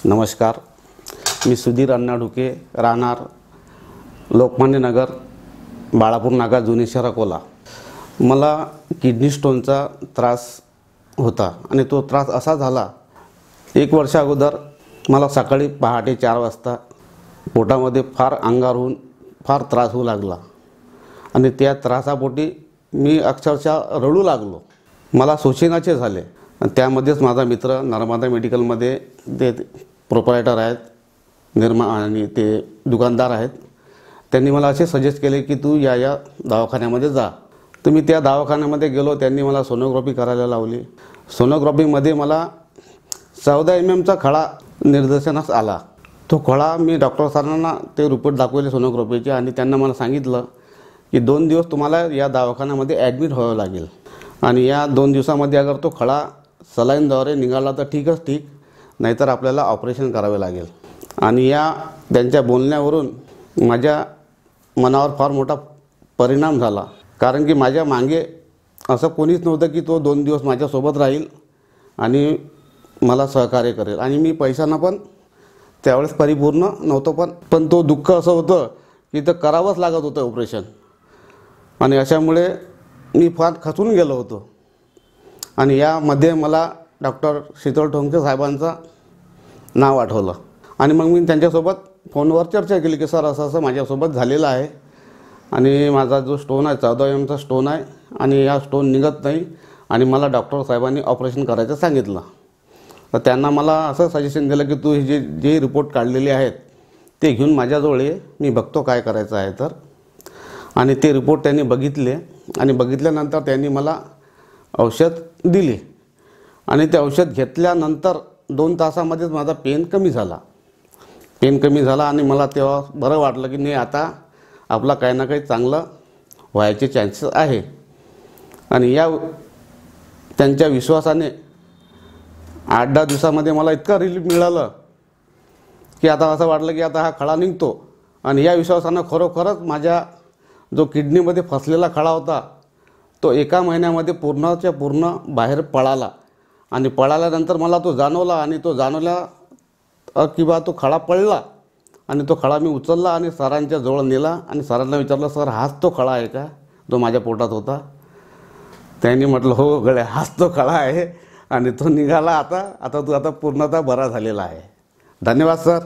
नमस्कार, मी सुधीर अण्णा ढुके, राहणार लोकमान्य नगर, बाळापूर नाका, जुने शहर, अकोला. मला किडनी स्टोनचा त्रास होता आणि तो त्रास असा झाला, 1 वर्षा अगोदर मला सकाळी पहाटे 4 वाजता पोटामध्ये फार अंगार होऊन फार त्रास होऊ लागला आणि त्या त्रासापोटी मी अक्षरशः रडू लागलो. मला शोषणाचे झाले. त्यामध्येच माझा मित्र नर्मदा मेडिकलमध्ये ते प्रोप्रायटर आहेत, आणि ते दुकानदार आहेत. त्यांनी मला असे सजेस्ट केले की तू या दवाखान्यामध्ये जा. तर मी त्या दवाखान्यामध्ये गेलो. त्यांनी मला सोनोग्राफी करायला लावली. सोनोग्राफीमध्ये मला 14 mm खडा निदर्शनास आला. तो खडा मी डॉक्टर सरांना ते रिपोर्ट दाखवले सोनोग्राफीचे आणि त्यांना मला सांगितलं की 2 दिवस तुम्हाला या दवाखान्यामध्ये ॲडमिट व्हावं लागेल आणि या 2 दिवसामध्ये अगर तो खडा सलाईनद्वारे निघाला तर ठीकच ठीक, नाहीतर आपल्याला ऑपरेशन करावे लागेल. आणि या त्यांच्या बोलण्यावरून माझ्या मनावर फार मोठा परिणाम झाला, कारण की माझ्या मागे असं कोणीच नव्हतं की तो 2 दिवस माझ्यासोबत राहील आणि मला सहकार्य करेल. आणि मी पैशानं पण त्यावेळेस परिपूर्ण नव्हतं, पण तो दुःख असं होतं की ते करावंच लागत होतं ऑपरेशन. आणि अशामुळे मी फार खचून गेलो होतो. आणि यामध्ये मला डॉक्टर शीतल ठोंके साहेबांचं नाव आठवलं आणि मग मी त्यांच्यासोबत फोनवर चर्चा केली की सर असं माझ्यासोबत झालेलं आहे आणि माझा जो स्टोन आहे 14 mm स्टोन आहे आणि या स्टोन निघत नाही आणि मला डॉक्टर साहेबांनी ऑपरेशन करायचं सांगितलं. तर त्यांना मला असं सजेशन दिलं की तू हे जे रिपोर्ट काढलेले आहेत ते घेऊन माझ्याजवळ ये, मी बघतो काय करायचं आहे तर. आणि ते रिपोर्ट त्यांनी बघितले आणि बघितल्यानंतर त्यांनी मला औषध दिले आणि ते औषध घेतल्यानंतर 2 तासामध्येच माझा पेन कमी झाला आणि मला तेव्हा बरं वाटलं की नाही, आता आपला काही ना काही चांगलं व्हायचे चान्सेस आहे. आणि या त्यांच्या विश्वासाने 8-10 दिवसामध्ये मला इतका रिलीफ मिळालं की आता असं वाटलं की आता हा खडा निघतो. आणि या विश्वासानं खरोखरच माझ्या जो किडनीमध्ये फसलेला खडा होता तो 1 महिन्यामध्ये पूर्णच्या पूर्ण बाहेर पळाला. आणि पळाल्यानंतर मला तो जाणवला आणि तो जाणवला की बा तो खडा पडला. आणि तो खडा मी उचलला आणि सरांच्या जवळ नेला आणि सरांना विचारलं, सर हाच तो खडा आहे का जो माझ्या पोटात होता? त्यांनी म्हटलं हो गड्या, हाच तो खडा आहे आणि तो निघाला. आता तू पूर्णतः बरा झालेला आहे. धन्यवाद सर.